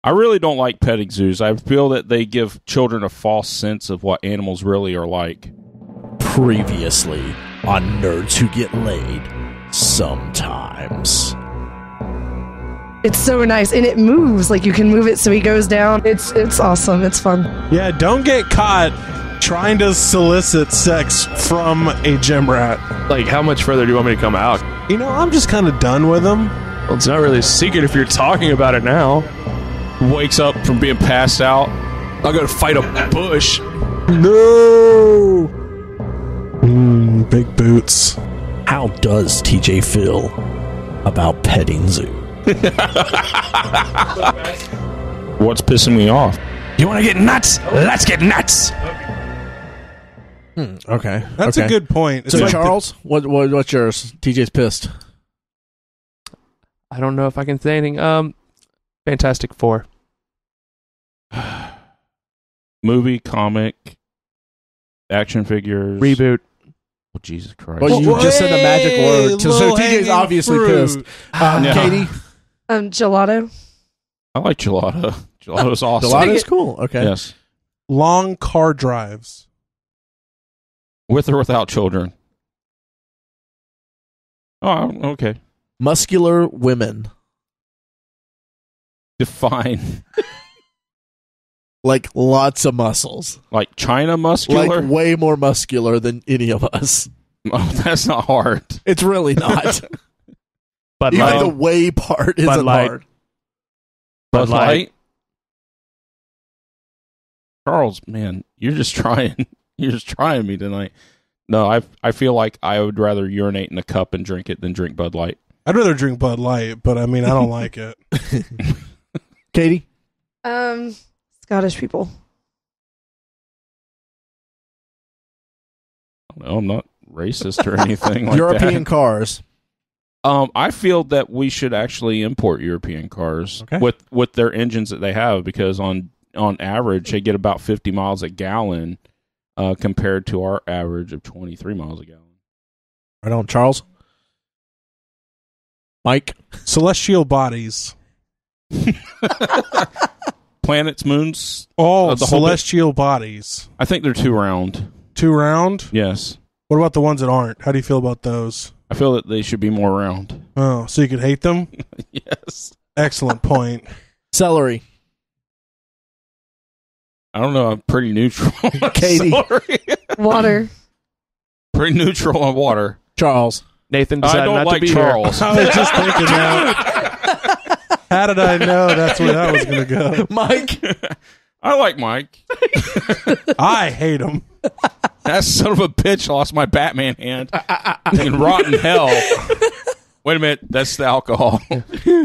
I really don't like petting zoos. I feel that they give children a false sense of what animals really are like. Previously on Nerds Who Get Laid Sometimes. It's so nice, and it moves. Like, you can move it so he goes down. It's awesome. It's fun. Yeah, don't get caught trying to solicit sex from a gym rat. Like, how much further do you want me to come out? You know, I'm just kind of done with them. Well, it's not really a secret if you're talking about it now. Wakes up from being passed out. I'll go to fight a bush. No! Big boots. How does TJ feel about petting zoo? What's pissing me off? You want to get nuts? Let's get nuts. Okay. That's a good point. It's So, like Charles, what's yours? TJ's pissed. I don't know if I can say anything. Fantastic Four. Movie, comic, action figures. Reboot. Oh, Jesus Christ. Well, you just said the magic word. So TJ's obviously pissed. Yeah. Katie? Gelato. I like gelato. Gelato's awesome. Gelato's cool. Okay. Yes. long car drives. With or without children? Oh, okay. Muscular women. Define. Like lots of muscles. Like China muscular? Like way more muscular than any of us. Oh, that's not hard. It's really not. But even the way part isn't hard. Bud Light? Charles, man, you're just trying. You're just trying me tonight. No, I feel like I would rather urinate in a cup and drink it than drink Bud Light. I'd rather drink Bud Light, but I mean, I don't like it. Katie? Scottish people. No, I'm not racist or anything like European that. cars. I feel that we should actually import European cars with their engines that they have, because on average they get about 50 miles a gallon compared to our average of 23 miles a gallon. Right on, Charles. Mike? Celestial bodies. Planets, moons. Oh, the celestial bodies. I think they're too round. Too round? Yes. What about the ones that aren't? How do you feel about those? I feel that they should be more round. Oh, so you could hate them? Yes. Excellent point. Celery. I don't know. I'm pretty neutral. Katie. Water. Pretty neutral on water. Charles. Nathan decided I don't not like to be Charles. I was just thinking that. How did I know that's where that was going to go? Mike. I like Mike. I hate him. That son of a bitch lost my Batman hand in rotten hell. Wait a minute, that's the alcohol.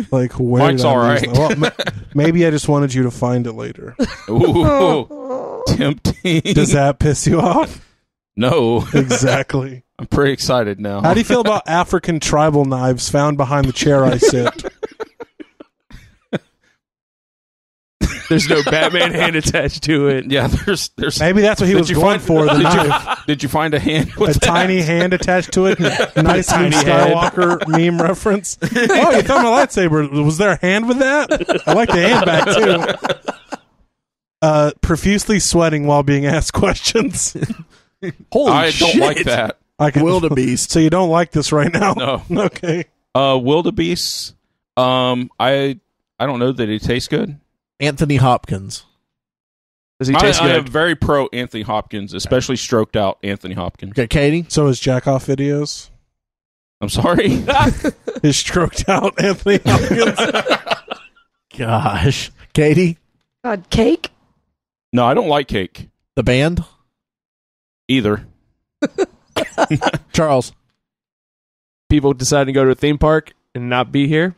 Like, where Mike's did I all lose right. that? Well, maybe I just wanted you to find it later. Ooh, tempting. Does that piss you off? No. Exactly. I'm pretty excited now. How do you feel about African tribal knives found behind the chair I sit? There's no Batman hand attached to it. Yeah, there's. Maybe that's what he was going for. The knife, Did you find a hand with a that? tiny hand attached to it. Nice Luke tiny hand. Skywalker meme reference. Oh, you found my lightsaber. Was there a hand with that? I like the hand back too. Profusely sweating while being asked questions. Holy I shit. don't like that. Wildebeest. So you don't like this right now? No. Okay. Wildebeest. I don't know that it tastes good. Anthony Hopkins. Does he taste I am good? very pro Anthony Hopkins, especially stroked out Anthony Hopkins. Okay, Katie. So his jack-off videos? I'm sorry. His stroked out Anthony Hopkins? Gosh. Katie. God, cake. No, I don't like cake The band. either. Charles. People decide to go to a theme park and not be here.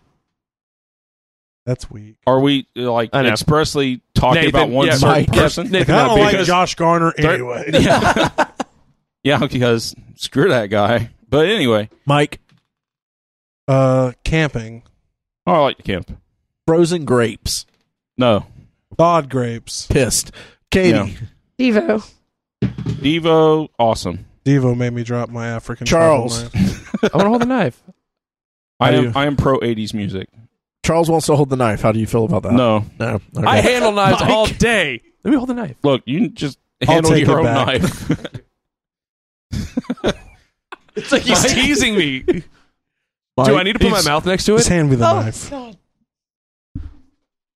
That's weak. Are we like I know. expressly talking Nathan, about one yeah, certain Mike, person? Like, I don't like Because- Josh Garner anyway. Yeah. Yeah, because screw that guy. But anyway, Mike. Camping. oh, I like to camp. Frozen grapes. No. Thawed grapes. Pissed. Katie. Yeah. Devo. Devo, awesome. Devo made me drop my African Charles. tribal knife. I want to hold the knife. I am pro 80s music. Charles wants to hold the knife. How do you feel about that? No. No. Okay. I handle knives Mike. all day. Let me hold the knife. Look, you can just I'll handle take your it own back. knife. It's like he's teasing me. Mike, Do I need to put my mouth next to Just it? hand me the knife. God.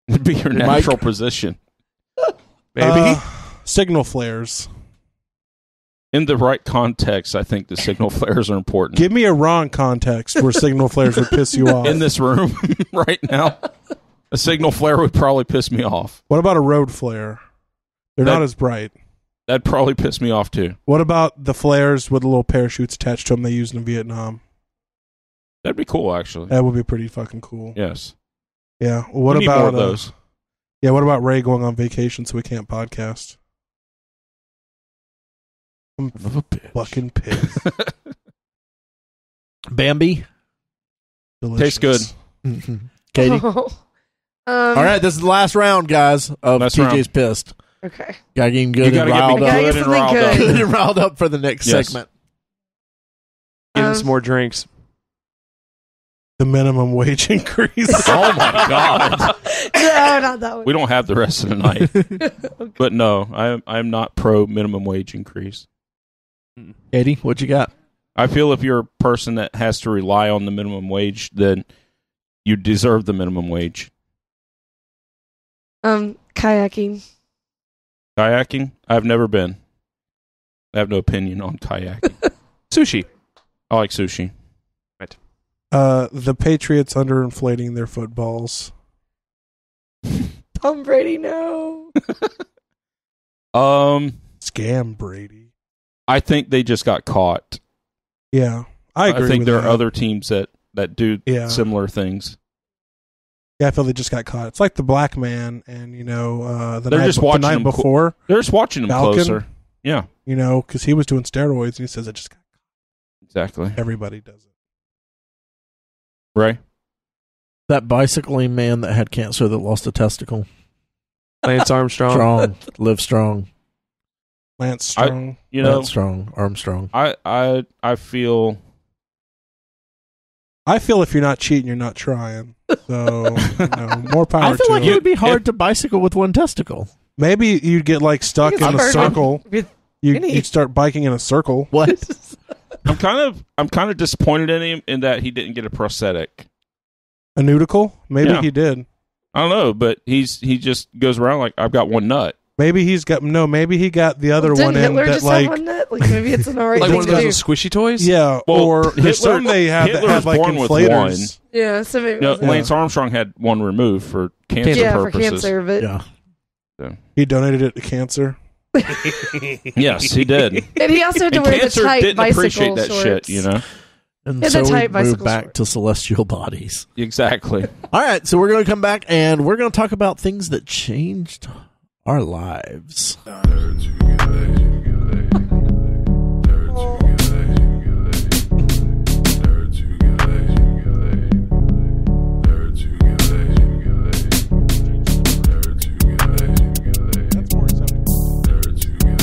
It'd be your natural position. Maybe. Signal flares. In the right context, I think the signal flares are important. Give me a wrong context where signal flares would piss you off. In this room right now, a signal flare would probably piss me off. What about a road flare? They're not as bright. That'd probably piss me off too. What about the flares with the little parachutes attached to them they used in Vietnam? That'd be cool, actually. That would be pretty fucking cool. Yes. Yeah. What We need about more of those? Yeah. What about Ray going on vacation so we can't podcast? I'm Son of a bitch. fucking pissed. Bambi. Delicious. Tastes Mhm. Katie. All All right, this is the last round, guys, of Last TJ's round. Pissed. Okay. Gotta get him You good and gotta get riled me I gotta up. get good and something riled up. good. Good and riled up for the next Yes. segment. Give him some more drinks. The minimum wage increase. Oh my god. No, not that one. We don't have the rest of the night. But no, I'm not pro minimum wage increase. Katie, what you got? I feel if you're a person that has to rely on the minimum wage, then you deserve the minimum wage. Kayaking. Kayaking? I've never been. I have no opinion on kayaking. Sushi. I like sushi. The Patriots underinflating their footballs. Tom Brady, no. Scam Brady. I think they just got caught. Yeah, I agree. I think with there that. are other teams that do Yeah. similar things. Yeah, I feel they just got caught. It's like the black man, and the They're night, just the watching night them before, They're just watching them Falcon? closer. Yeah, because he was doing steroids, and he says it just exactly. everybody does it. Right? That bicycling man that had cancer that lost a testicle. Lance Armstrong. Strong. Live strong. Lance Strong. You know, Lance strong. Armstrong. I feel if you're not cheating, you're not trying. So more power. I feel to like him. it would be hard to bicycle with one testicle. Maybe you'd get like stuck It's in a hard. circle. With You'd start biking in a circle. What? I'm kind of disappointed in him in that he didn't get a prosthetic. A nudicle? Maybe Yeah. he did. I don't know, but he just goes around like I've got one nut. Maybe he got the other Didn't one in Hitler that just like have one nut? Like maybe it's an alright Like thing one of to those do. little squishy toys? yeah, Well, or there's Hitler- some they have that Hitler have was like born with inflators. Yeah, so maybe it No, was Lance Armstrong had one removed for cancer yeah, for purposes. cancer, but Yeah. He donated it to cancer. Yes, he did. and he also had to And wear the cancer tight didn't bicycle appreciate that shorts. shit, you know? And Yeah, so the we tight move bicycle back shorts. to celestial bodies. Exactly. All right, so we're going to come back and we're going to talk about things that changed our lives. That's more acceptable.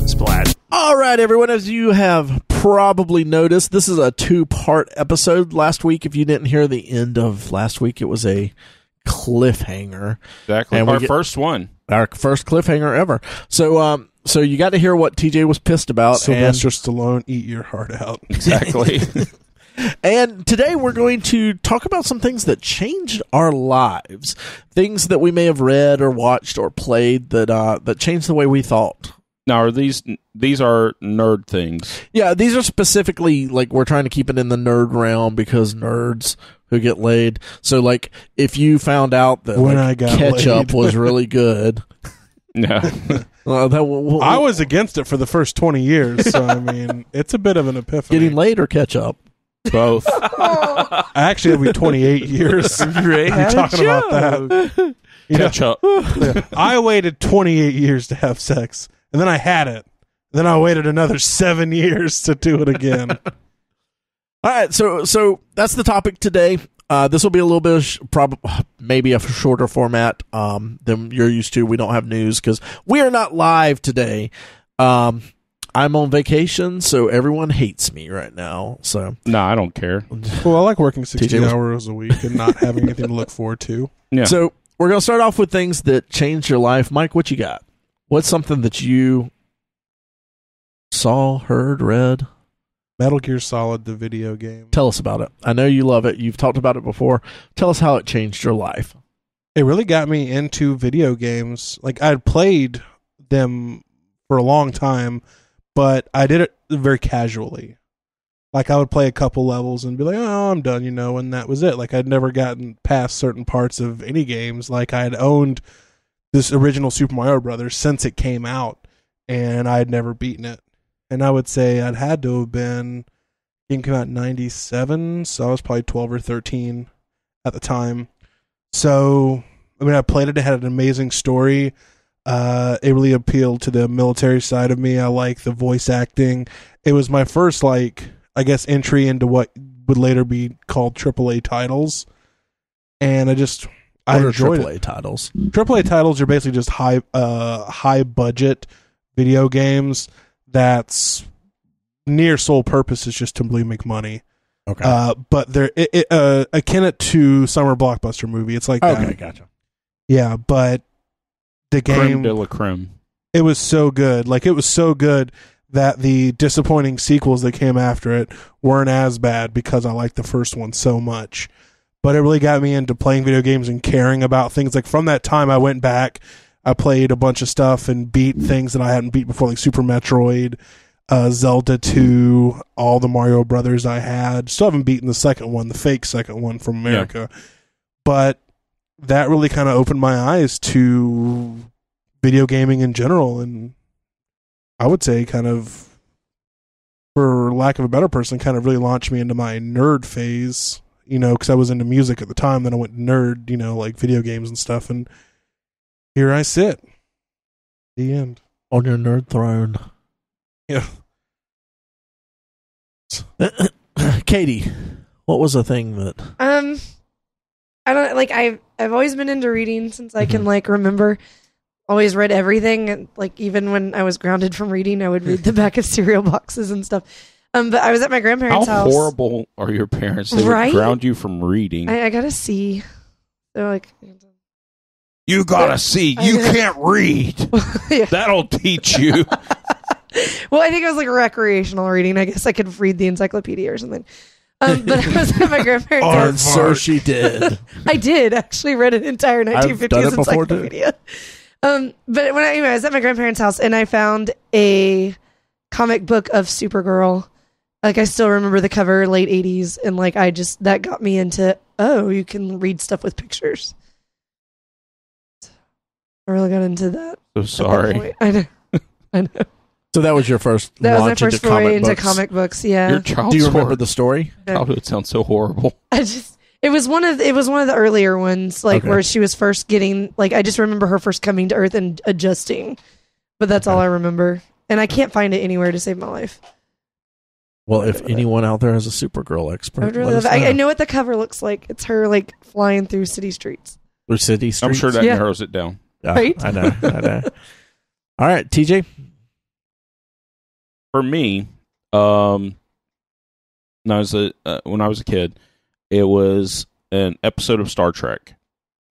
Splat. All right, everyone, as you have probably noticed, this is a two-part episode. Last week, if you didn't hear the end of last week, it was a cliffhanger. Exactly. And we Our get- first one. Our first cliffhanger ever. So you got to hear what TJ was pissed about. Sylvester Stallone, eat your heart out. Exactly. And today we're going to talk about some things that changed our lives. Things that we may have read or watched or played that changed the way we thought. Now, are these are nerd things? Yeah, these are specifically, like, we're trying to keep it in the nerd realm because nerds who get laid. So, like, if you found out that When like, I got ketchup laid. was really good, Yeah. I was against it for the first 20 years, so I mean, it's a bit of an epiphany. getting laid or ketchup. Both. Actually, it'll be 28 years. Ray We're talking about that. You know, Ketchup. I waited 28 years to have sex, and then I had it. Then I waited another 7 years to do it again. All right, so that's the topic today. This will be a little bit maybe a shorter format than you're used to. We don't have news because we are not live today. I I'm on vacation, so everyone hates me right now. So No, I don't care. Well, I like working 60 TJ was- hours a week and not having anything to look forward to. Yeah. So we're going to start off with things that changed your life. Mike, what you got? What's something that you saw, heard, read? Metal Gear Solid, the video game. Tell us about it. I know you love it. You've talked about it before. Tell us how it changed your life. It really got me into video games. Like, I'd played them for a long time, but I did it very casually. Like, I would play a couple levels and be like, oh, I'm done, and that was it. Like, I'd never gotten past certain parts of any games. Like, I had owned this original Super Mario Brothers since it came out, and I had never beaten it. And I would say I'd had to have been, the game came out in 97, so I was probably 12 or 13 at the time. So, I played it. It had an amazing story. It really appealed to the military side of me. I like the voice acting. It was my first, entry into what would later be called AAA titles. And I enjoyed AAA titles? AAA titles are basically just high budget video games that's near sole purpose is just to really make money. Okay. But they're akin it to summer blockbuster movie. It's like Okay, that. gotcha. Yeah, but the Creme game, de la creme. it was so good. Like, it was so good that the disappointing sequels that came after it weren't as bad because I liked the first one so much. But it really got me into playing video games and caring about things. Like, from that time, I went back, I played a bunch of stuff and beat things that I hadn't beat before, like Super Metroid, Zelda 2, all the Mario Brothers I had. Still haven't beaten the second one, the fake second one from America. Yeah. But that really kind of opened my eyes to video gaming in general, and I would say kind of, for lack of a better person, kind of really launched me into my nerd phase, because I was into music at the time. Then I went nerd, like video games and stuff, and here I sit. The end. On your nerd throne. Yeah. Katie, what was the thing that... I don't like. I've always been into reading since I can remember. Always read everything, and even when I was grounded from reading, I would read the back of cereal boxes and stuff. But I was at my grandparents' house. How horrible are your parents? They would ground you from reading. I got to see. They're like, you gotta see. You can't read. Yeah. That'll teach you. Well, I think it was recreational reading. I guess I could read the encyclopedia or something. But I was at my grandparents' house. So she did. I did actually read an entire 1950s encyclopedia. But when I was at my grandparents' house and I found a comic book of Supergirl. I still remember the cover, late 80s, and that got me into, you can read stuff with pictures. I really got into that. So sorry. I know. So that was your first That was my launch first into foray into books. comic books, yeah. Your childhood. Do you remember the story? Childhood sounds so horrible. It was one of the earlier ones, where she was first getting, I just remember her first coming to Earth and adjusting. But that's all I remember. And I can't find it anywhere to save my life. Well, if anyone out there has a Supergirl expert, I would really love it. I know what the cover looks like. It's her flying through city streets. Through city streets? I'm sure that narrows it down. Yeah, right? I know. All right, TJ? For me, when I was a kid, it was an episode of Star Trek.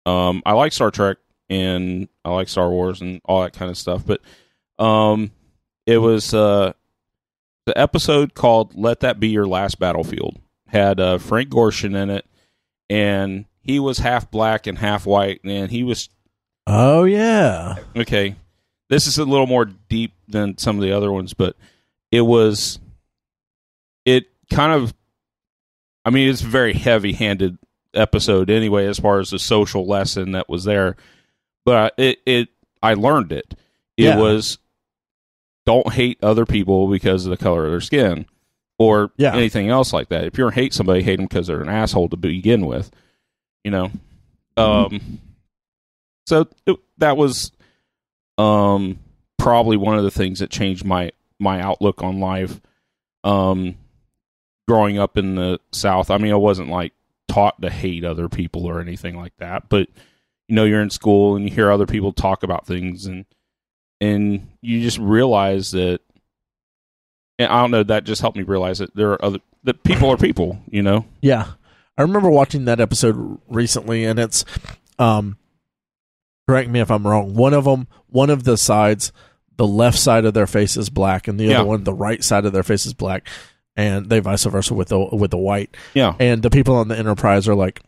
I like Star Trek and I like Star Wars and all that kind of stuff, but it was the episode called "Let That Be Your Last Battlefield." Had Frank Gorshin in it, and he was half black and half white, and he was. Oh yeah. Okay, this is a little more deep than some of the other ones, but it's a very heavy-handed episode anyway, as far as the social lesson that was there. But I learned it. It was, don't hate other people because of the color of their skin, or anything else like that. If you're going to hate somebody, hate them because they're an asshole to begin with. So that was probably one of the things that changed my outlook on life. Growing up in the South, I wasn't taught to hate other people or anything like that, but you're in school and you hear other people talk about things, and you just realize that And I don't know, that just helped me realize that there are that people are people, you know? Yeah. I remember watching that episode recently, and it's, correct me if I'm wrong, one of the sides, the left side of their face is black, and the other one, the right side of their face is black, and they vice versa with the white. Yeah. And the people on the Enterprise are like,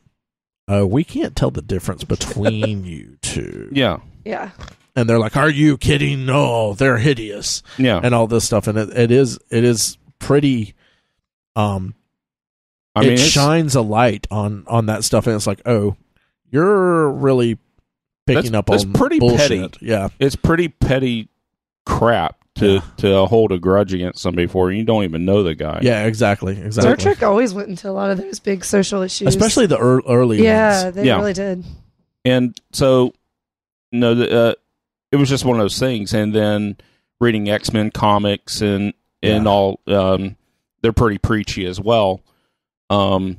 we can't tell the difference between you two. Yeah. Yeah. And they're like, are you kidding? No, they're hideous. Yeah. And all this stuff. And it is pretty, it shines a light on that stuff. And it's like, oh, you're really picking up on pretty bullshit. Petty. Yeah. It's pretty petty crap to hold a grudge against somebody for. You don't even know the guy. Yeah, exactly. Star Trek always went into a lot of those big social issues. Especially the early ones. They really did. And so, it was just one of those things. And then reading X-Men comics and all, they're pretty preachy as well. But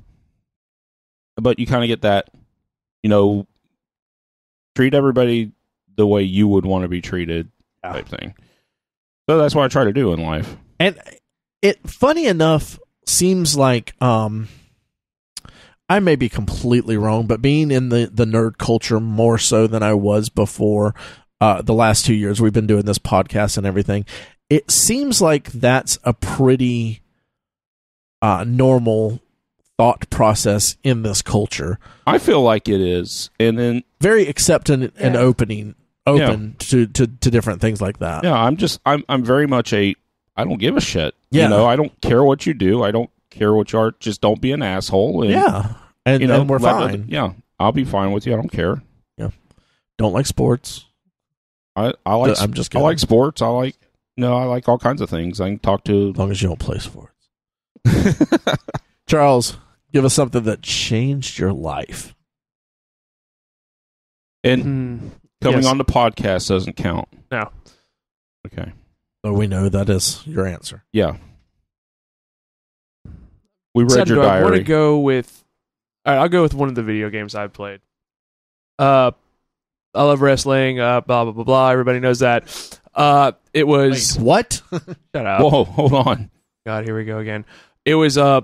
you kind of get that, treat everybody the way you would want to be treated type thing. So that's what I try to do in life. And it, funny enough, seems like, I may be completely wrong, but being in the nerd culture more so than I was before, the last 2 years we've been doing this podcast and everything, it seems like that's a pretty normal thought process in this culture. I feel like it is, and then very accepting and open to different things like that. Yeah, I'm very much I don't give a shit. Yeah. I don't care what you do. I don't care what you are. Just don't be an asshole. And, and we're fine. I'll be fine with you. I don't care. Yeah, don't like sports. I like. I'm just. I like sports. I like all kinds of things. I can talk to. As long as you don't play sports. Charles, give us something that changed your life. And coming on the podcast doesn't count. No. Okay. So we know that is your answer. Yeah. We read your diary. I want to go with. All right, I'll go with one of the video games I've played. I love wrestling. Blah blah blah blah. Everybody knows that. It was. Wait, what? Shut up. Whoa, hold on. God, here we go again. It was I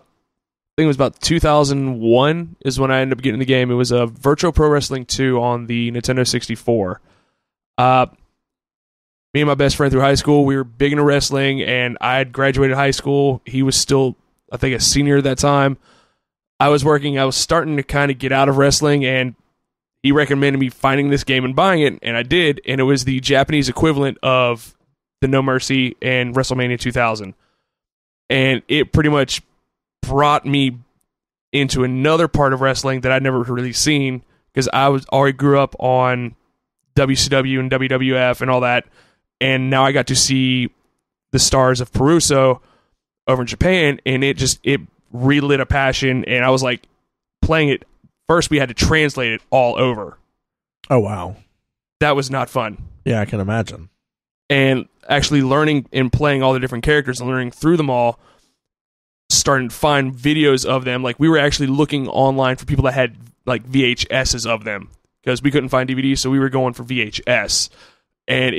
think it was about 2001 is when I ended up getting the game. It was a Virtual Pro Wrestling 2 on the Nintendo 64. Me and my best friend through high school, we were big into wrestling, and I had graduated high school. He was still, I think, a senior at that time. I was starting to kind of get out of wrestling, and he recommended me finding this game and buying it, and I did, and it was the Japanese equivalent of the No Mercy and WrestleMania 2000. And it pretty much brought me into another part of wrestling that I'd never really seen, because I already grew up on WCW and WWF and all that, and now I got to see the stars of Peruso over in Japan, and it relit a passion, and I was like playing it. First, we had to translate it all over. Oh, wow. That was not fun. Yeah, I can imagine. And actually learning and playing all the different characters and learning through them all, starting to find videos of them. Like, we were actually looking online for people that had like VHSs of them, because we couldn't find DVDs, so we were going for VHS. And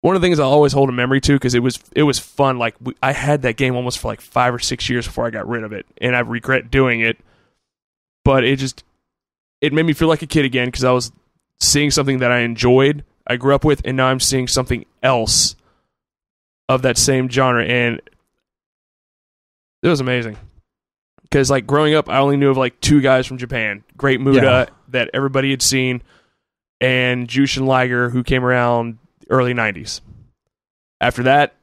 one of the things I always hold a memory to, because it was fun. Like, I had that game almost for like 5 or 6 years before I got rid of it, and I regret doing it. But it made me feel like a kid again, because I was seeing something that I enjoyed, I grew up with, and now I'm seeing something else of that same genre, and it was amazing. Because like growing up, I only knew of like 2 guys from Japan, Great Muta that everybody had seen, and Jushin Liger, who came around early 90s. After that,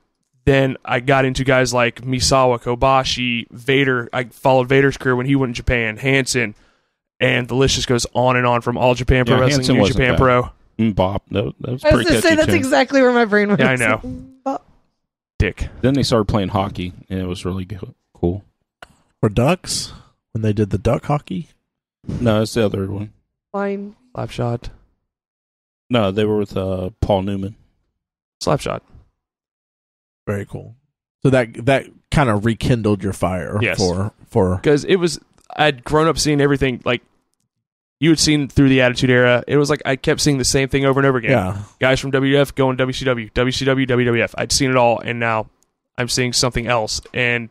then I got into guys like Misawa, Kobashi, Vader. I followed Vader's career when he went to Japan, Hansen, and the list just goes on and on, from All Japan Pro Wrestling, New Japan Pro. Bop. No, that was I was pretty going to say, that's too. exactly where my brain was. Yeah, I know. Bop. Dick. Then they started playing hockey, and it was really cool. For Ducks? When they did the duck hockey? No, it's the other one. Fine. Slapshot. No, they were with Paul Newman. Slapshot. Very cool. So that kind of rekindled your fire. Yes. For Because I'd grown up seeing everything, like, you had seen through the Attitude Era, it was like I kept seeing the same thing over and over again. Yeah. Guys from WWF going WCW, WCW, WWF. I'd seen it all, and now I'm seeing something else. And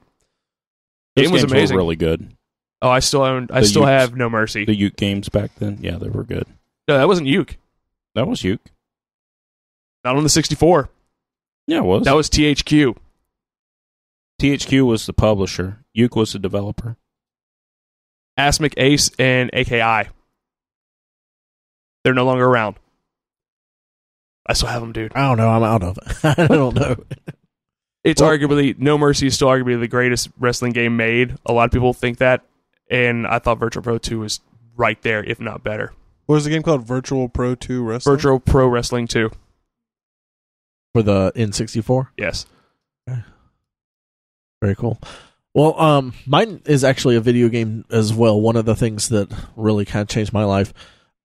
the game was amazing. Were really good. Oh, I still have No Mercy. The Uke games back then, yeah, they were good. No, that wasn't Uke. That was Uke. Not on the 64. Yeah, it was. That was THQ. THQ was the publisher. Uke was the developer. Asmic Ace and AKI. They're no longer around. I still have them, dude. I don't know. I'm out of it. I don't know. It's arguably, No Mercy is still arguably the greatest wrestling game made. A lot of people think that, and I thought Virtual Pro 2 was right there, if not better. What was the game called? Virtual Pro 2 Wrestling? Virtual Pro Wrestling 2. For the N64? Yes. Okay. Very cool. Well, mine is actually a video game as well. One of the things that really kind of changed my life.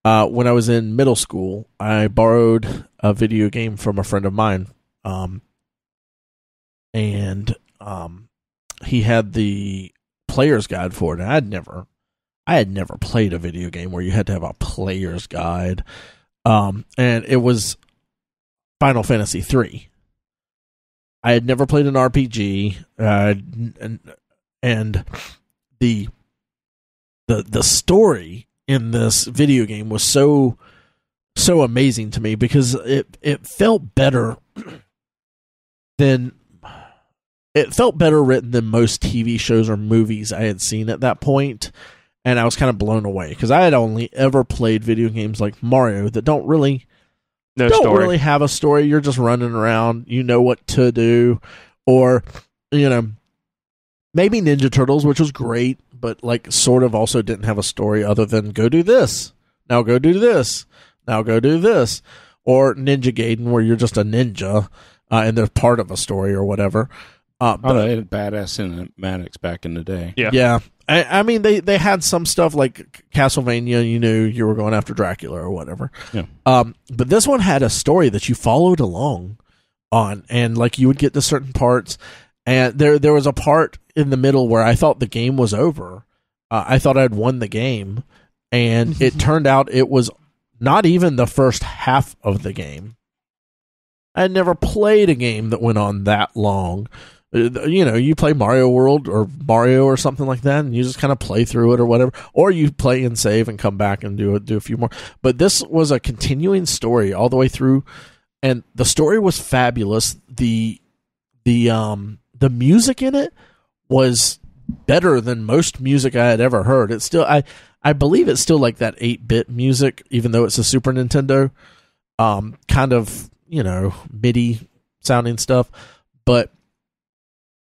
When I was in middle school, I borrowed a video game from a friend of mine. And he had the player's guide for it. And I had never played a video game where you had to have a player's guide. And it was Final Fantasy 3. I had never played an RPG, and the story in this video game was so amazing to me because it felt better written than most TV shows or movies I had seen at that point, and I was kind of blown away because I had only ever played video games like Mario that don't really have a story. You're just running around, you know what to do, or maybe Ninja Turtles, which was great, but like sort of also didn't have a story other than go do this, now go do this, now go do this, or Ninja Gaiden where you're just a ninja and they're part of a story or whatever. They had badass cinematics back in the day. Yeah. I mean, they had some stuff like Castlevania. You knew you were going after Dracula or whatever. Yeah. But this one had a story that you followed along on, and like you would get to certain parts, and there was a part in the middle where I thought the game was over. I thought I'd won the game, and it turned out it was not even the first half of the game. I had never played a game that went on that long. You play Mario World or Mario or something like that, and you just kind of play through it or whatever, or you play and save and come back and do a few more. But this was a continuing story all the way through, and the story was fabulous. The music in it was better than most music I had ever heard. It's still I believe it's still like that 8-bit music, even though it's a Super Nintendo, kind of MIDI sounding stuff, but.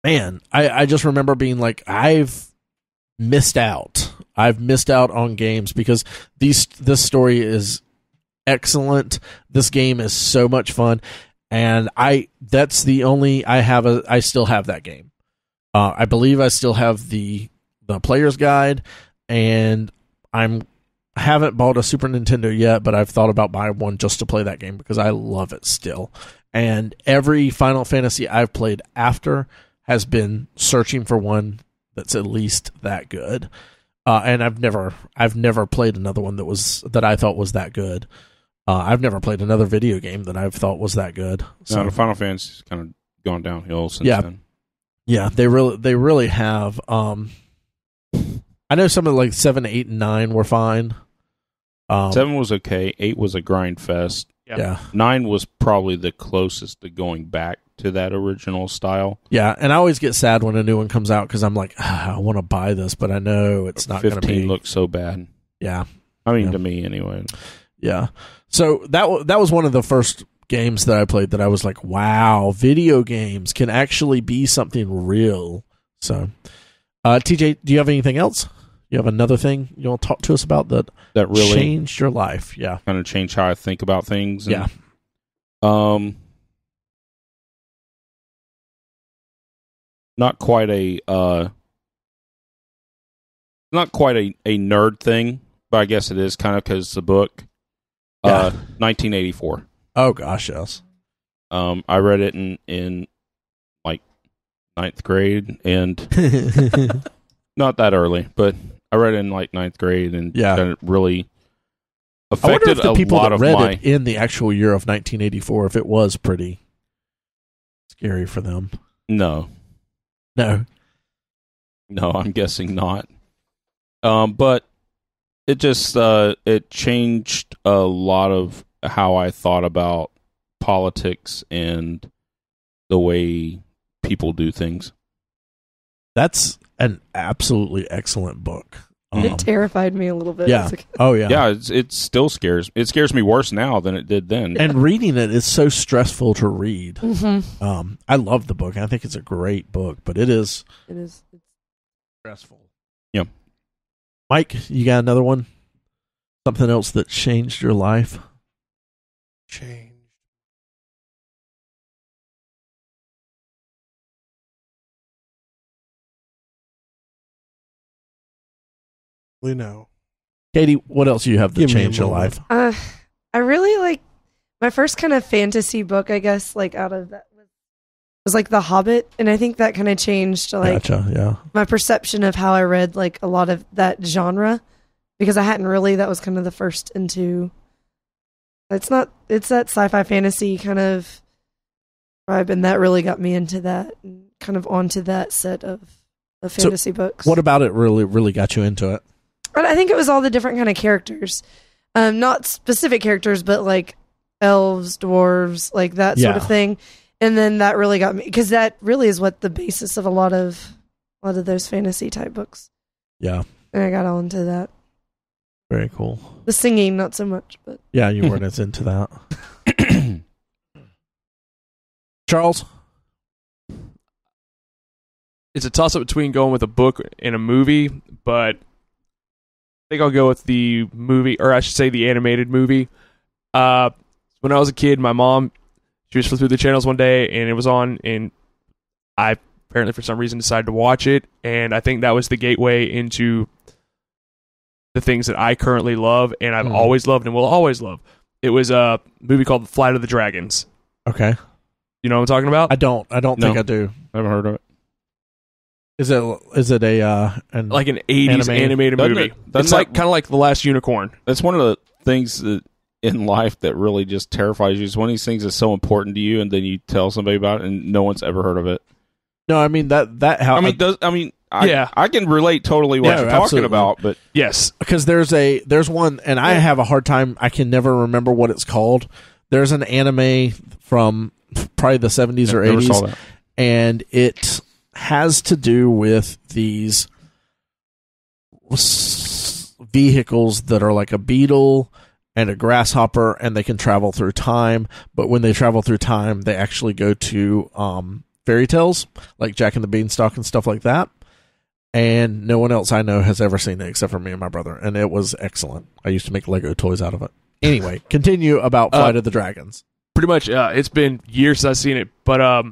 Man, I just remember being like, I've missed out. I've missed out on games because this story is excellent. This game is so much fun, and I still have that game. I believe I still have the player's guide, and I haven't bought a Super Nintendo yet, but I've thought about buying one just to play that game because I love it still. And every Final Fantasy I've played after has been searching for one that's at least that good, and I've never played another one that I thought was that good. I've never played another video game that I've thought was that good. So the Final Fantasy's kind of gone downhill since then. Yeah, they really have. I know some of like 7, 8, and 9 were fine. 7 was okay. 8 was a grind fest. Yeah. 9 was probably the closest to going back to that original style. Yeah, and I always get sad when a new one comes out because I'm like, I want to buy this, but I know it's not going to be. 15 looks so bad. Yeah. I mean, to me anyway. Yeah. So that was one of the first games that I played that I was like, wow, video games can actually be something real. So, TJ, do you have anything else? You have another thing you want to talk to us about that really changed your life? Yeah. Kind of changed how I think about things. And, yeah. Not quite a nerd thing, but I guess it is kind of because the book, 1984. Oh gosh, yes. I read it in like 9th grade, and not that early, but I read it in like 9th grade, and kind of really I wonder if affected the a people lot that of read my. it in the actual year of 1984, if it was pretty scary for them. No, No. I'm guessing not. But it just it changed a lot of how I thought about politics and the way people do things. That's an absolutely excellent book. It terrified me a little bit. Yeah. Oh, yeah. Yeah, it still scares. It scares me worse now than it did then. And reading it is so stressful to read. Mm-hmm. I love the book. I think it's a great book, but it is. It is. Stressful. Yeah. Mike, you got another one? Something else that changed your life? Changed. No. Katie, what else do you have that Give me a changed your moment. life? I really like my first kind of fantasy book, I guess, like out of that was like The Hobbit, and I think that kind of changed like Gotcha, yeah. my perception of how I read like a lot of that genre, because I hadn't really, that was kind of the first into, it's that sci-fi fantasy kind of vibe, and that really got me into that and kind of onto that set of fantasy books. What about it really got you into it? And I think it was all the different kind of characters, not specific characters, but like elves, dwarves, like that sort of thing. And then that really got me, because that really is what the basis of a lot of those fantasy type books. Yeah. And I got all into that. Very cool. The singing, not so much, but Yeah, you weren't as into that. Charles? It's a toss-up between going with a book and a movie, but I think I'll go with the movie, or I should say the animated movie. When I was a kid, my mom, she was flipping through the channels one day, and it was on, and I apparently for some reason decided to watch it, and I think that was the gateway into the things that I currently love, and I've always loved and will always love. It was a movie called Flight of the Dragons. Okay. You know what I'm talking about? I don't think I do. Never heard of it. Is it a Like an 80s animated movie. It's like kind of like The Last Unicorn. That's one of the things that in life that really just terrifies you. It's one of these things that's so important to you, and then you tell somebody about it, and no one's ever heard of it. No, I mean that how I can relate totally what you're talking about, but yes, because there's one, and I have a hard time. I can never remember what it's called. There's an anime from probably the 70s or 80s, and it has to do with these vehicles that are like a beetle and a grasshopper, and they can travel through time. But when they travel through time, they actually go to fairy tales like Jack and the Beanstalk and stuff like that. And no one else I know has ever seen it except for me and my brother, and it was excellent. I used to make Lego toys out of it. Anyway, continue about Flight of the Dragons. Pretty much, it's been years since I've seen it, but I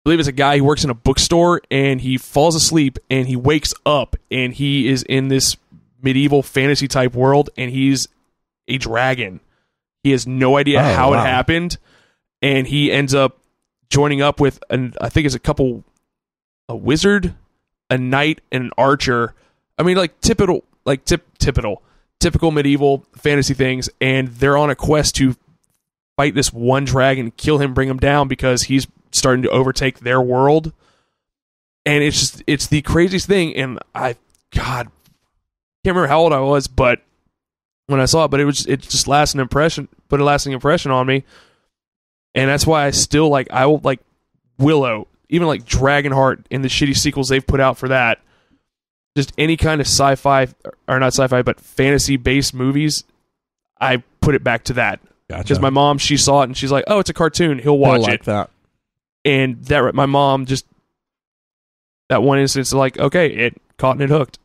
believe it's a guy who works in a bookstore, and he falls asleep, and he wakes up, and he is in this medieval fantasy type world, and he's a dragon. He has no idea how it happened, and he ends up joining up with I think it's a wizard, a knight, and an archer. I mean, like typical medieval fantasy things, and they're on a quest to fight this one dragon, kill him, bring him down, because he's starting to overtake their world. And it's the craziest thing, and I can't remember how old I was, but when I saw it, but it just put a lasting impression on me. And that's why I will like Willow, even like Dragonheart and the shitty sequels they've put out for that. Just any kind of sci-fi, or not sci-fi, but fantasy-based movies, I put it back to that. Because my mom, she saw it, and she's like, oh, it's a cartoon. He'll watch it. That. And that my mom just, that one instance, like, okay, it caught and it hooked.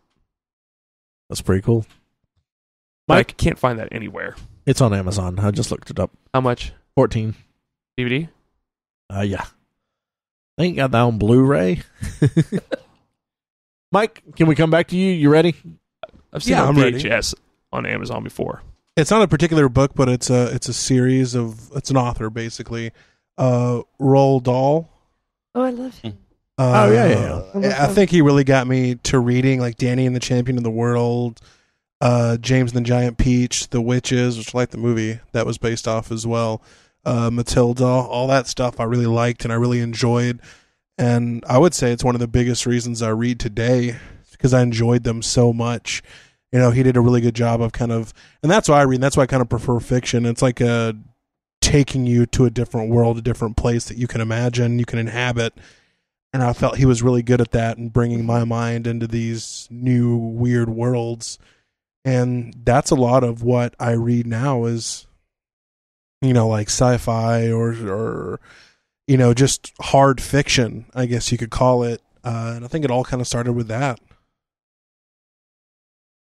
That's pretty cool. But I can't find that anywhere. It's on Amazon. I just looked it up. How much? $14. DVD? Yeah. I ain't got that on Blu-ray. Mike, can we come back to you? You ready? I've seen it on VHS on Amazon before. It's not a particular book, but it's a series of, it's an author basically. Roald Dahl. Oh, I love him. Yeah. I think he really got me to reading, like Danny and the Champion of the World. James and the Giant Peach, The Witches, which I like the movie that was based off as well, Matilda, all that stuff I really liked and I really enjoyed. And I would say it's one of the biggest reasons I read today, because I enjoyed them so much. You know, he did a really good job of kind of, and that's why I read, and that's why I kind of prefer fiction. It's like taking you to a different world, a different place that you can imagine, you can inhabit. And I felt he was really good at that and bringing my mind into these new weird worlds. And that's a lot of what I read now is, you know, like sci-fi or you know, just hard fiction, I guess you could call it. And I think it all kind of started with that.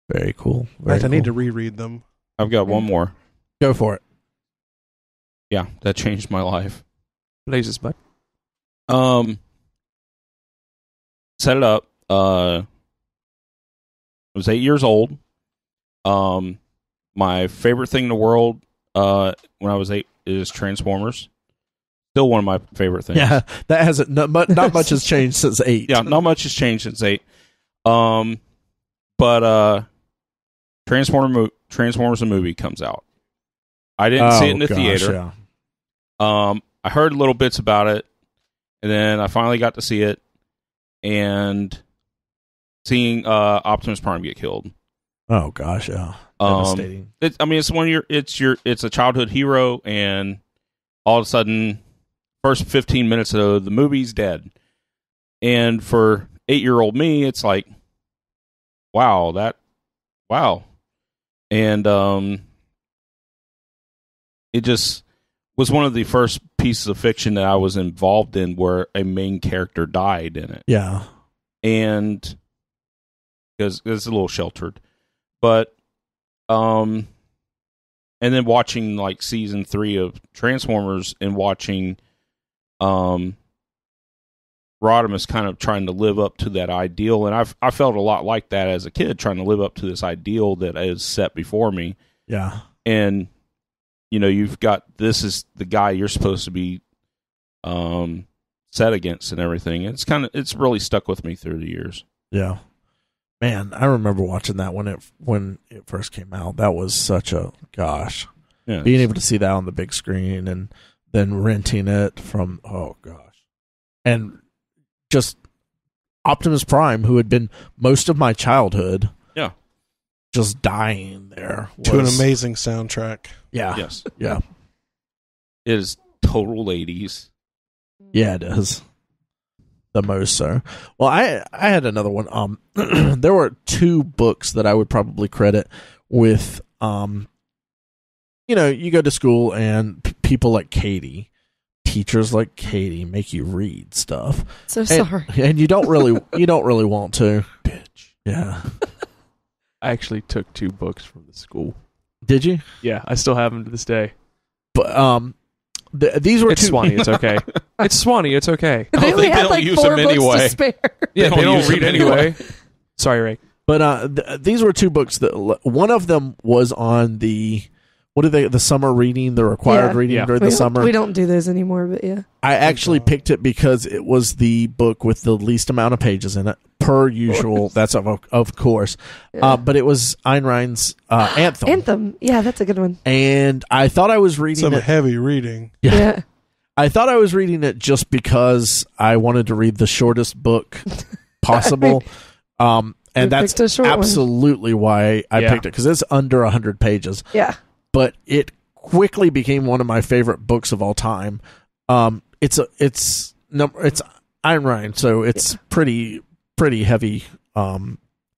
Very cool. I need to reread them. I've got one more. Go for it. Yeah, that changed my life. Blazes, bud. Set it up. I was 8 years old. My favorite thing in the world when I was 8 is Transformers. Still one of my favorite things. Yeah, that hasn't not much has changed since 8. Yeah, not much has changed since 8. But Transformers the movie comes out. I didn't see it in the theater. Yeah. I heard little bits about it, and then I finally got to see it, and seeing Optimus Prime get killed. Oh gosh, yeah. Devastating. It's a childhood hero, and all of a sudden, first 15 minutes of the movie's dead. And for 8-year-old me, it's like, wow. And it just was one of the first pieces of fiction that I was involved in where a main character died in it. Yeah. And because it's a little sheltered. But and then watching like season 3 of Transformers and watching Rodimus kind of trying to live up to that ideal, and I felt a lot like that as a kid, trying to live up to this ideal that is set before me. Yeah. And you know, you've got, this is the guy you're supposed to be set against and everything. It's really stuck with me through the years. Yeah. Man, I remember watching that when it first came out. That was such a gosh. Yeah. Being able to see that on the big screen and then renting it from, oh gosh. And just Optimus Prime, who had been most of my childhood. Yeah. Just dying there. To an amazing soundtrack. Yeah. Yes. Yeah. It is total 80s. Yeah, it is. The most so. Well, I had another one. There were 2 books that I would probably credit with. You know, you go to school and people like Katie, teachers like Katie, make you read stuff. So sorry. And you don't really want to. Bitch. Yeah. I actually took 2 books from the school. Did you? Yeah, I still have them to this day. But these were It's 2. Swanee. It's okay. It's Swanee. It's okay. They only had like 4 books to spare. Yeah, they don't use read them anyway. Sorry, Ray. But these were 2 books that one of them was on the summer reading, the required reading during the summer. We don't do those anymore, but yeah. I actually picked it because it was the book with the least amount of pages in it, per usual. That's of course. Yeah. But it was Ayn Rand's Anthem. Anthem. Yeah, that's a good one. And I thought I was reading Some it. heavy reading. Yeah. I thought I was reading it just because I wanted to read the shortest book possible. And that's absolutely why I picked it, because it's under 100 pages. Yeah. But it quickly became one of my favorite books of all time. It's Ayn Rand, so it's pretty heavy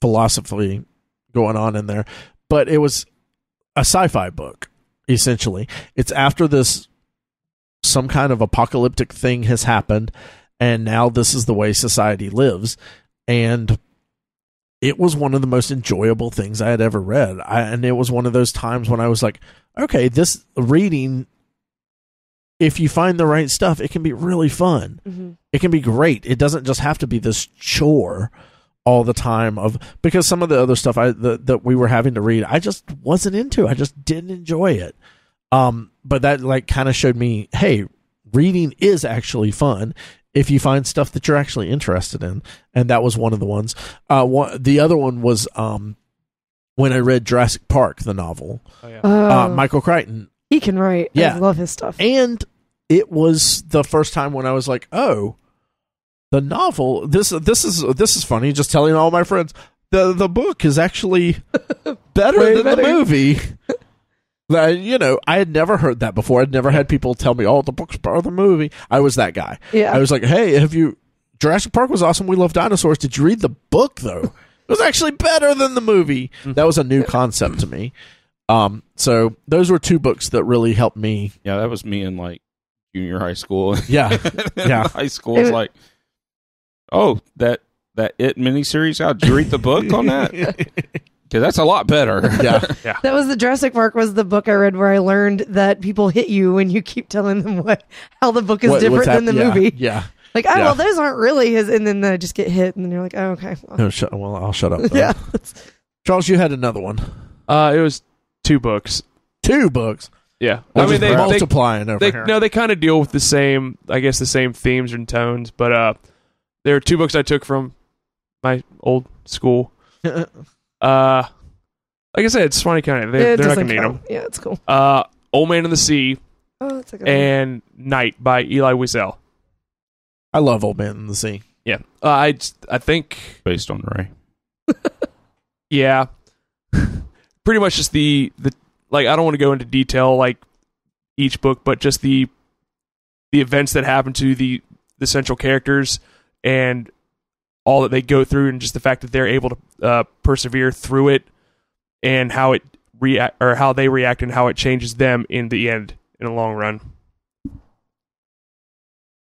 philosophy going on in there. But it was a sci-fi book, essentially. It's after some kind of apocalyptic thing has happened, and now this is the way society lives. And it was one of the most enjoyable things I had ever read. And it was one of those times when I was like, okay, this reading, if you find the right stuff, it can be really fun. Mm-hmm. It can be great. It doesn't just have to be this chore all the time, because some of the other stuff that we were having to read, I just wasn't into. I just didn't enjoy it. But that like kind of showed me, hey, reading is actually fun if you find stuff that you're actually interested in. And that was one of the ones. The other one was when I read Jurassic Park, the novel. Oh, yeah. Michael Crichton. He can write. Yeah. I love his stuff. And it was the first time when I was like, oh, the novel. This is funny. Just telling all my friends the book is actually better than the movie. I had never heard that before. I'd never had people tell me, "Oh, the book's better than the movie." I was that guy. Yeah. I was like, "Hey, Jurassic Park was awesome. We love dinosaurs. Did you read the book though? It was actually better than the movie." That was a new concept to me. So those were two books that really helped me. Yeah, that was me in like junior high school. Yeah, yeah. High school was like, oh, that It miniseries. How did you read the book on that? Okay, that's a lot better. Yeah. That was the Jurassic Park was the book I read where I learned that people hit you when you keep telling them how the book is different than the movie. Yeah. Like, well, those aren't really his, and then I just get hit, and then you're like, oh, okay. Well, I'll shut up. Then. Yeah. Charles, you had another one. It was 2 books. 2 books. Yeah, I mean they multiplying over here. No, they kind of deal with the same themes and tones, but there are 2 books I took from my old school. Like I said, it's funny kind of. They're not gonna need them. Yeah, it's cool. Old Man in the Sea. Oh, that's a good and Night by Eli Wiesel. I love Old Man in the Sea. Yeah, I think based on Ray. Yeah, pretty much just the like. I don't want to go into detail like each book, but just the events that happen to the central characters and all that they go through, and just the fact that they're able to persevere through it, and how they react and how it changes them in the end in the long run.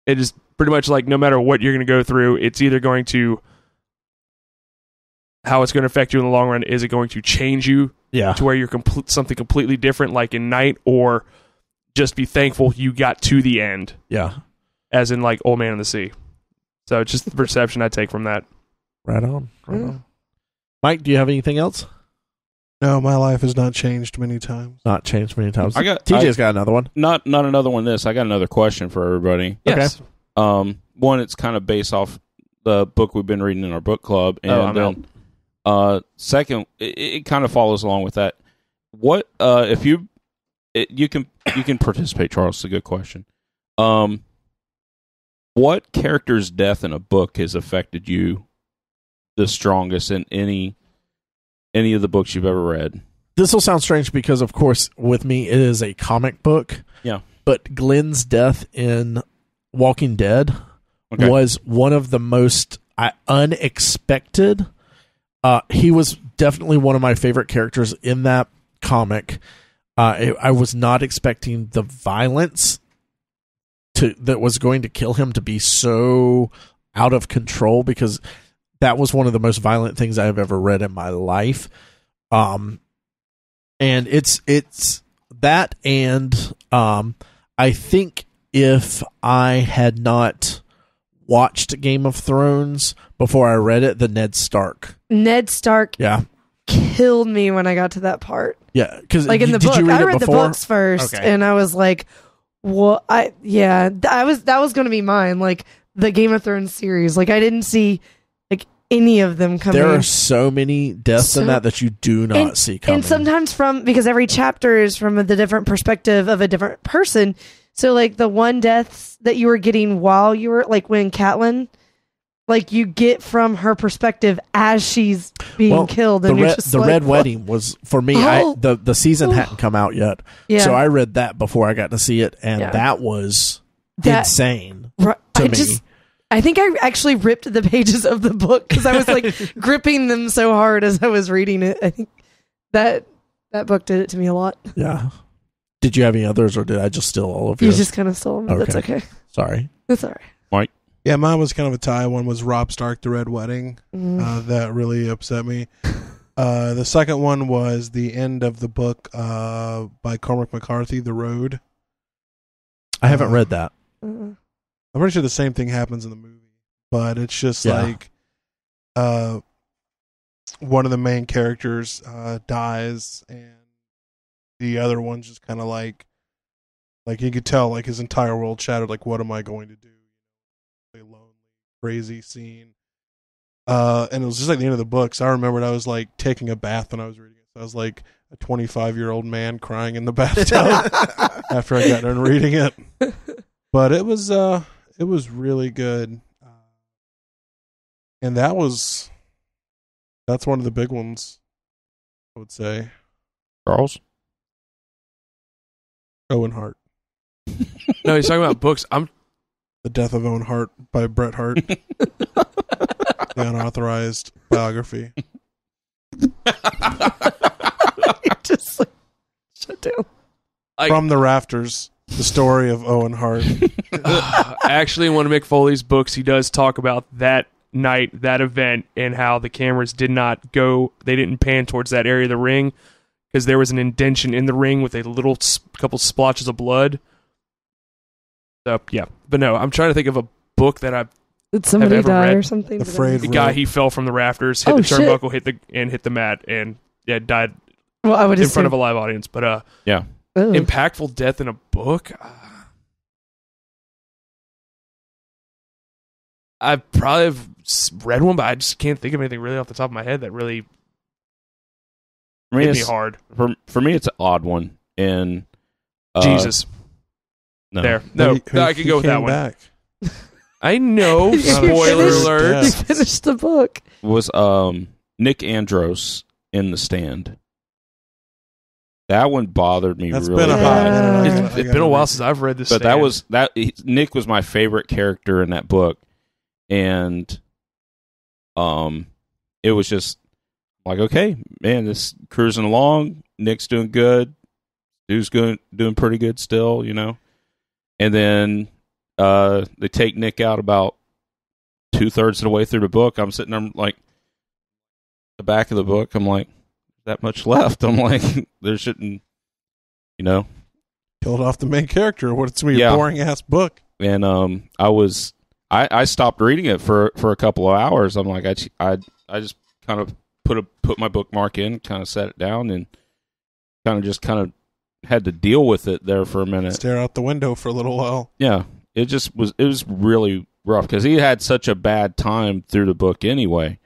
It is pretty much like no matter what you're going to go through, it's either going to how it's going to affect you in the long run. Is it going to change you to where you're something completely different, like in Night, or just be thankful you got to the end? Yeah, as in like Old Man in the Sea. So it's just the perception I take from that. Right on. Mike, do you have anything else? No, my life has not changed many times. Not changed many times. TJ's got another one. Not another one. I got another question for everybody. Yes. Okay. One, it's kind of based off the book we've been reading in our book club, and second, it kind of follows along with that. What if you can participate, Charles? It's a good question. What character's death in a book has affected you the strongest in any of the books you've ever read? This will sound strange because, of course, with me it is a comic book. Yeah. But Glenn's death in Walking Dead was one of the most unexpected. He was definitely one of my favorite characters in that comic. I was not expecting the violence that was going to kill him to be so out of control, because that was one of the most violent things I've ever read in my life. And it's that, and I think if I had not watched Game of Thrones before I read it, the Ned Stark killed me when I got to that part. Yeah, because like in the book, I read the books first, and I was like, "Well, that was going to be mine." Like the Game of Thrones series, like I didn't see like any of them coming. There are so many deaths in that you do not see coming, and sometimes because every chapter is from the different perspective of a different person. So like the one deaths that you were getting while you were like when Catelyn. Like you get from her perspective as she's being killed, and you're just the like, Red Wedding was for me. The season hadn't come out yet, so I read that before I got to see it, and that was insane to me. I think I actually ripped the pages of the book because I was like gripping them so hard as I was reading it. I think that book did it to me a lot. Yeah. Did you have any others, or did I just steal all of yours? You just kind of stole them. Okay. That's okay. Sorry. That's all right. Mike. Yeah, mine was kind of a tie. One was Robb Stark, The Red Wedding. That really upset me. The second one was the end of the book by Cormac McCarthy, The Road. I haven't read that. I'm pretty sure the same thing happens in the movie, but it's just like one of the main characters dies, and the other one's just kind of like you could tell like his entire world shattered. Like, what am I going to do? A lonely, crazy scene. and it was just like the end of the book. So I remembered I was like taking a bath when I was reading it. So I was like a 25-year-old man crying in the bathtub after I got done reading it. But it was really good. And that's one of the big ones, I would say. Charles? Owen Hart. No, he's talking about books. The Death of Owen Hart by Bret Hart. The unauthorized biography. Just like, shut down. From the Rafters, the story of Owen Hart. Actually, in one of Mick Foley's books, he does talk about that night, that event, and how the cameras did not go, they didn't pan towards that area of the ring because there was an indention in the ring with a little couple splotches of blood. So, yeah. But no, I'm trying to think of a book that I've Did somebody ever die read. or something? The guy, he fell from the rafters, hit the turnbuckle, hit the mat, and died well, I would in front of a live audience. But yeah, impactful death in a book. I probably have read one, but I just can't think of anything really off the top of my head that really hit me hard. For me, it's an odd one. And Jesus, no, there, no, I could go with that one. Back. I know. Spoiler alert. You finished the book. Was Nick Andros in The Stand? That one bothered me. That's really been bad. It's been a while since I've read this. But Nick was my favorite character in that book, and it was just like, okay, man, this cruising along. Nick's doing good. Dude's doing pretty good still, you know. And then they take Nick out about 2/3 of the way through the book. I'm sitting there like the back of the book. I'm like, that much left. I'm like, there shouldn't, you know. Killed off the main character. What's a boring ass book? And I stopped reading it for a couple of hours. I'm like, I just kind of put my bookmark in, kind of set it down, and kind of had to deal with it there for a minute. Stare out the window for a little while. Yeah, it was really rough because he had such a bad time through the book anyway.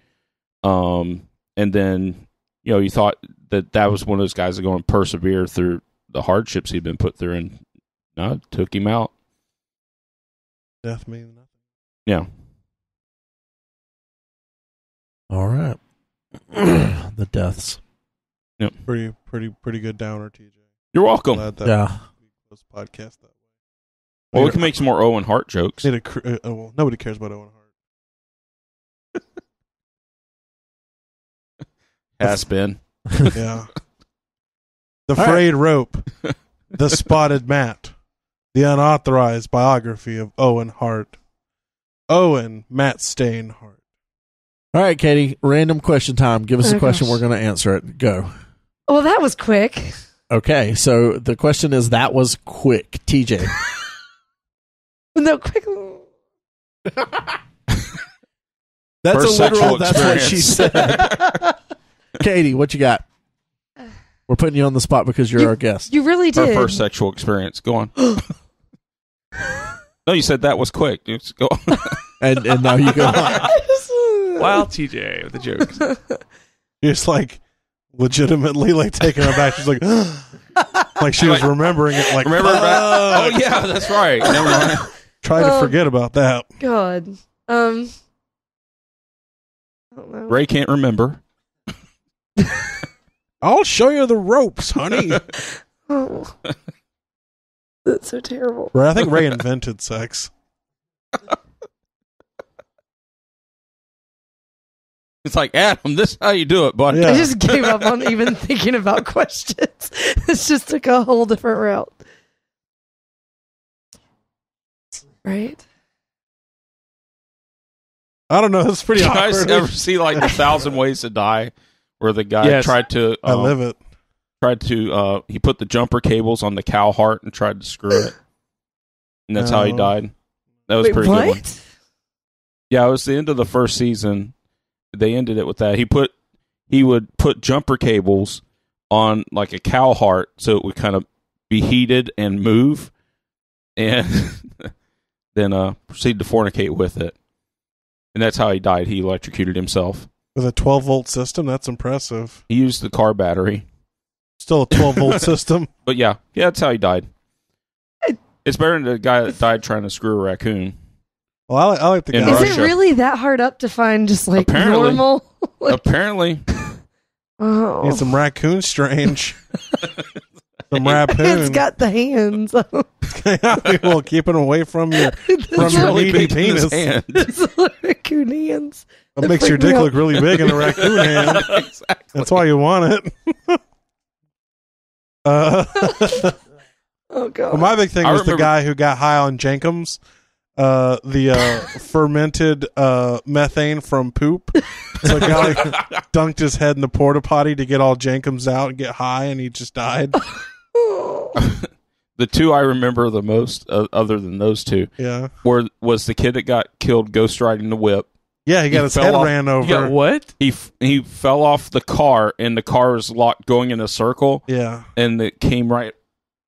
And then, you know, you thought that was one of those guys that go and persevere through the hardships he'd been put through, and no, it took him out. Death means nothing. Yeah. All right. The deaths. Yep. Pretty good downer, TJ. You're welcome. Yeah. This podcast that way. Well, we can make some more Owen Hart jokes. Well, nobody cares about Owen Hart. Has been. Yeah. The Frayed Rope. The Spotted Mat. The unauthorized biography of Owen Hart. Owen Matt Stain Hart. All right, Katie, random question time. Give us a question. We're going to answer it. Go. Well, that was quick. Okay, so the question is, that was quick. TJ. No, quick. That's First a literal, sexual that's what she said. Katie, what you got? We're putting you on the spot because you're our guest. You really did. Her first sexual experience. Go on. No, you said that was quick. Just go on. and now you go on. Wow, TJ with the jokes. You're just like legitimately like taking her back. She's like, like she was remembering it. Like, remember back? Oh yeah, that's right. Never mind. Try to forget about that. God. I don't know. Ray can't remember. I'll show you the ropes, honey. Oh. That's so terrible. Ray, I think Ray invented sex. It's like, Adam, this is how you do it, buddy. Yeah. I just gave up on even thinking about questions. It's just took a whole different route. Right? I don't know. It's pretty Did you guys awkward. ever see like 1,000 Ways to Die, where the guy tried to? I live it. He put the jumper cables on the cow heart and tried to screw it, and that's how he died. That was pretty good one. Yeah, it was the end of the first season. They ended it with that. He would put jumper cables on like a cow heart so it would kind of be heated and move, and then proceed to fornicate with it. And that's how he died. He electrocuted himself. With a 12-volt system? That's impressive. He used the car battery. Still a 12-volt system. But yeah, that's how he died. It's better than the guy that died trying to screw a raccoon. Well, I like the guy. Is it really that hard up to find just like normal? Apparently. Oh. Need some raccoon strange. Some raccoon. It's got the hands. Well, keeping away from your really meaty big in his penis. hand. It's raccoon hands. That makes your dick look really big in a raccoon hand. Exactly. That's why you want it. Oh god. Well, my big thing was the guy who got high on Jenkums, the fermented methane from poop. So a guy dunked his head in the porta potty to get all Jenkums out and get high, and he just died. The two I remember the most, other than those two, was the kid that got killed ghost riding the whip. Yeah, he got his head ran over. He got what? He fell off the car, and the car was locked going in a circle. Yeah, and it came right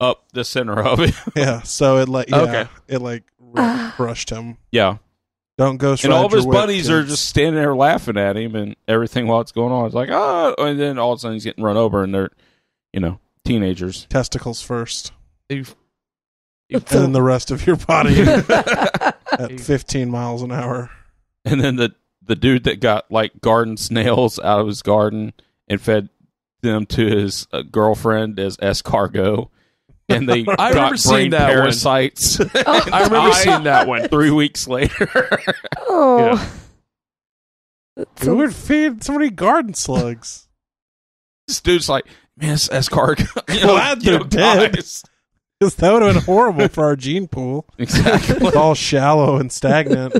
up the center of it. Yeah, so it crushed him. Yeah, don't ghost ride. And all of his your whip, buddies kids. are just standing there laughing at him and everything while it's going on. It's like, oh, and then all of a sudden he's getting run over, and they're, teenagers. Testicles first. And then the rest of your body at 15 miles an hour. And then the dude that got like garden snails out of his garden and fed them to his girlfriend as escargot, and they got brain parasites. I remember seeing that one 3 weeks later. Oh, yeah. Who would feed so many garden slugs? This dude's like, man, it's escargot. Glad they're dead. Because that would have been horrible for our gene pool. Exactly. It's all shallow and stagnant.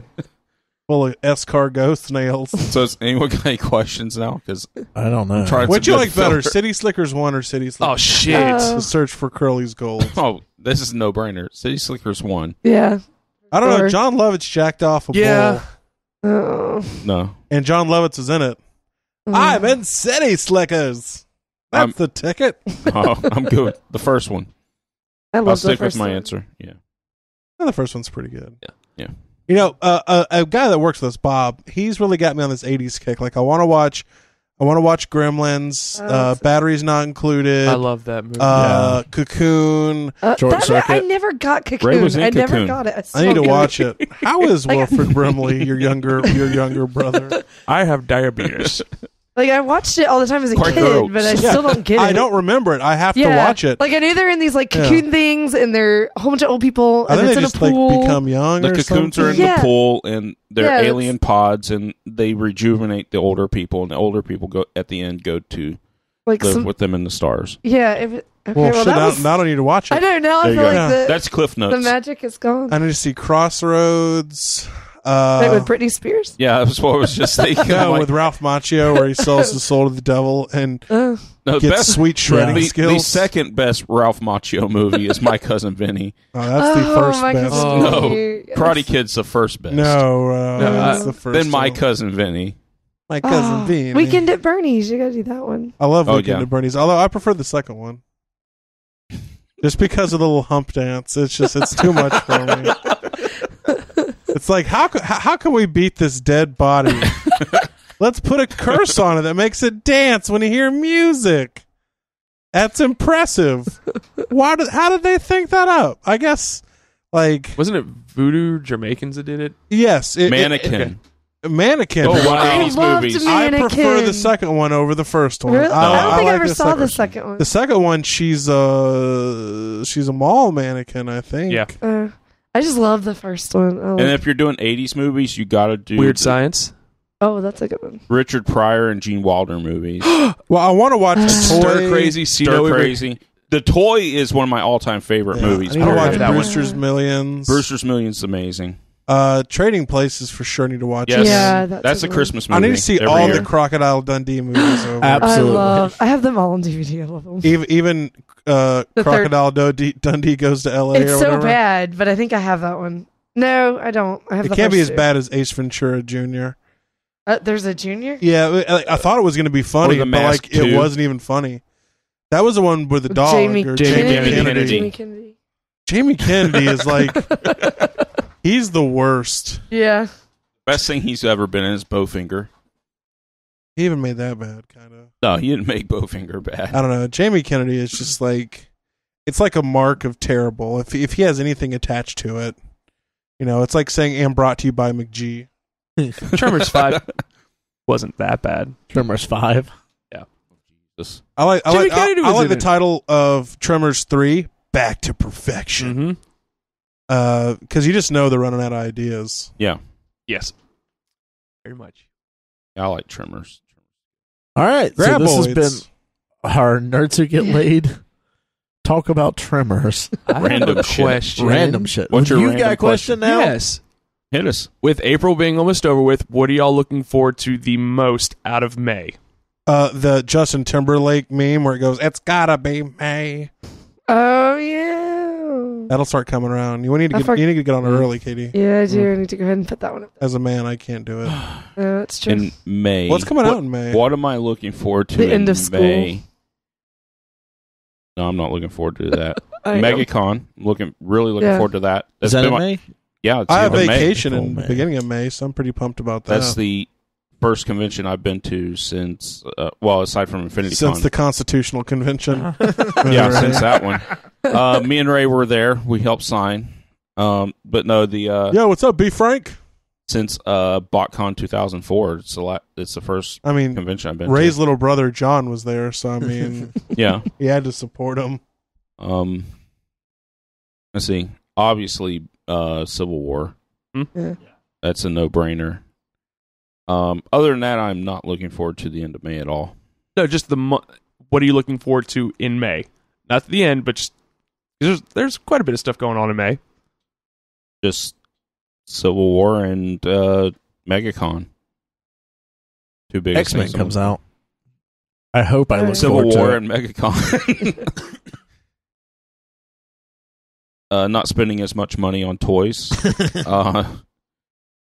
Full of escargot snails. So has anyone got any questions now? Because I don't know. What'd you like better, City Slickers 1 or City Slickers? Oh, shit. The search for Curly's gold. Oh, this is a no-brainer. City Slickers 1. Yeah. I don't know. John Lovitz jacked off a bull. Oh. No. And John Lovitz is in it. I'm in City Slickers. That's the ticket. Oh, I'm good. The first one. I'll stick with my answer. Yeah. Well, the first one's pretty good. Yeah. You know, a guy that works with us, Bob, he's really got me on this 80s kick. Like, I want to watch Gremlins, Batteries Not Included. I love that movie. Cocoon. Short Circuit. I never got Cocoon. Ray was in I Cocoon. never got it. I need to watch it. How is Wilfred Brimley, your younger brother? I have diabetes. Like, I watched it all the time as a Quite kid, gross. but I still don't get it. I don't remember it. I have to watch it. Like, I knew they're in these, like, cocoon things, and they're a whole bunch of old people, and I think it's they in just a pool. like become young. The or cocoons something. are in the pool, and they're alien pods, and they rejuvenate the older people, and the older people go at the end go to live with them in the stars. Yeah. Well, shit, now I don't need to watch it. I know. Now I feel like that's Cliff Notes. The magic is gone. I need to see Crossroads. Wait, with Britney Spears? Yeah, that's what I was just thinking. No, with Ralph Macchio, where he sells his soul to the devil and gets sweet shredding skills. The second best Ralph Macchio movie is My Cousin Vinny. Oh, that's the first best. No, Karate Kid's the first best. No, that's the first. Then My Cousin Vinny. My Cousin Vinny. Weekend at Bernie's. You gotta do that one. I love Weekend at Bernie's, although I prefer the second one. Just because of the little hump dance. It's too much for me. It's like, how can we beat this dead body? Let's put a curse on it that makes it dance when you hear music. That's impressive. How did they think that up? I guess, like... Wasn't it Voodoo Jamaicans that did it? Yes. Mannequin. Mannequin. Oh, wow. I loved movies. Mannequin. I prefer the second one over the first one. Really? I don't think I ever the saw the second one. The second one, she's a mall mannequin, I think. Yeah. I just love the first one. And if you're doing 80s movies, you got to do... Weird Science. Oh, that's a good one. Richard Pryor and Gene Wilder movies. Well, I want to watch Stir Crazy. Stir Crazy. The Toy is one of my all-time favorite movies. I need to watch that Brewster's Millions. Brewster's Millions is amazing. Trading Places for sure need to watch. Yes. Yeah, that's a Christmas movie. I need to see all the Crocodile Dundee movies over. Absolutely. I have them all on DVD. I love them. Even Crocodile Dundee goes to LA. It's or so whatever. bad, but I think I have that one. No, I don't. I have. It can't be as bad as Ace Ventura Jr. There's a junior. Yeah, I thought it was going to be funny, but like it wasn't even funny. That was the one with the dog. Jamie Kennedy. Jamie Kennedy is like he's the worst. Yeah. Best thing he's ever been in is Bowfinger. He even made that bad, kind of. No, he didn't make Bowfinger bad. I don't know. Jamie Kennedy is just like, it's like a mark of terrible. If he has anything attached to it, it's like saying "am brought to you by McG." Tremors 5 wasn't that bad. Tremors 5. Yeah. Jesus. I like the title of Tremors 3, Back to Perfection. Because you just know they're running out of ideas. Yeah. Yes. Very much. I like Tremors. All right. So this has been our Nerds Who Get Laid. Talk about Tremors. Random question. Random shit. What's your you got a question now? Yes. Hit us. With April being almost over with, what are y'all looking forward to the most out of May? The Justin Timberlake meme where it goes, "It's gotta be May." Oh yeah. That'll start coming around. You need to get on it early, Katie. Yeah, I do. I need to go ahead and put that one up. As a man, I can't do it. That's true. In May. What's coming out in May? What am I looking forward to the in end of school. May? No, I'm not looking forward to that. MegaCon. Really looking forward to that. Is that in May? Yeah, it's I have in vacation May. in the beginning of May, so I'm pretty pumped about that. That's the first convention I've been to since, aside from Infinity Con. Since the Constitutional Convention. Yeah, since that one. Me and Ray were there. We helped sign. But no, Yo, what's up, B. Frank? Since BotCon 2004, it's the first convention I've been to. Ray's little brother, John, was there, so I mean, yeah, he had to support him. Let's see. Obviously, Civil War. Yeah. That's a no-brainer. Other than that, I'm not looking forward to the end of May at all. No, just what are you looking forward to in May? Not the end, but just there's quite a bit of stuff going on in May. Just Civil War and MegaCon. Two big X-Men comes out. I hope I look Civil forward to War it. and MegaCon. Not spending as much money on toys.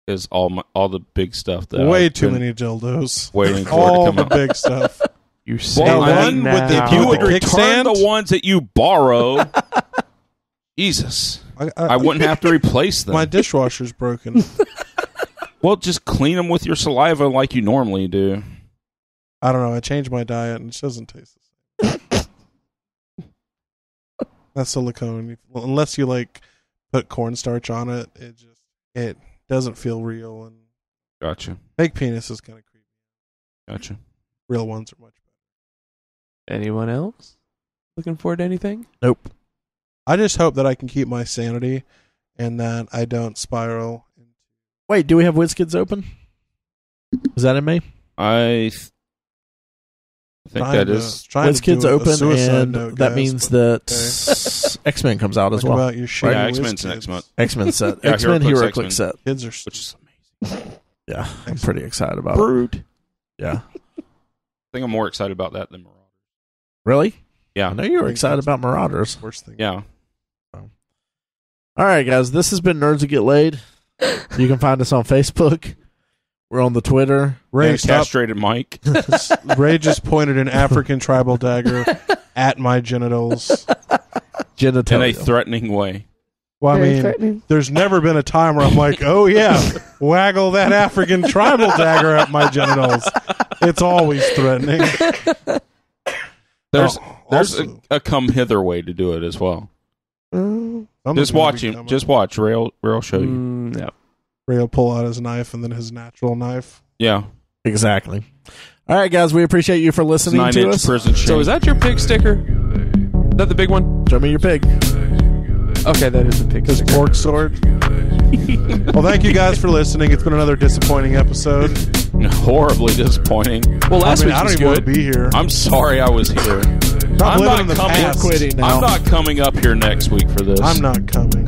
Is all the big stuff that way too many dildos. Waiting for all to come the out. big stuff. You say one with the if you would return kickstand? the ones that you borrow, Jesus, I wouldn't have to replace them. My dishwasher's broken. Well, just clean them with your saliva like you normally do. I don't know. I changed my diet and it doesn't taste the same. That's silicone. Unless you put cornstarch on it, it doesn't feel real. And Gotcha. fake penis is kind of creepy. Gotcha. Real ones are much better. Anyone else looking forward to anything? Nope. I just hope that I can keep my sanity and that I don't spiral. Wait, do we have WizKids open? Is that in May? I think that is. WizKids open, and that means that X-Men comes out as well. About your shit, Yeah, X-Men's next month. X-Men set. Yeah, X-Men HeroClix HeroClix set. Kids are Which is amazing. Yeah, I'm pretty excited about it. Brood. Yeah. I think I'm more excited about that than Marauders. Really? Yeah. I know you were excited about Marauders. worst thing. Yeah. All right, guys. This has been Nerds Who Get Laid. You can find us on Facebook. We're on the Twitter. Ray, castrated Mike. Ray just pointed an African tribal dagger at my genitals. Genitalia. In a threatening way. Well, Very I mean, threatening. there's never been a time where I'm like, oh yeah, waggle that African tribal dagger at my genitals. It's always threatening. There's Also, a come hither way to do it as well. Oh. Just watch him. Just watch. Ray will show you. Yeah. Ray will pull out his knife and then his natural knife. Yeah. Exactly. All right, guys. We appreciate you for listening to 9-inch us. prison So is that your pig sticker? Is that the big one? Show me your pig. Okay, that is the pig His sticker. fork sword. Well, thank you guys for listening. It's been another disappointing episode. Horribly disappointing. Well, last I week don't was even want to good. be here. I'm sorry I was here. Stop I'm living not in the coming. past. Quitting now. I'm not coming up here next week for this. I'm not coming.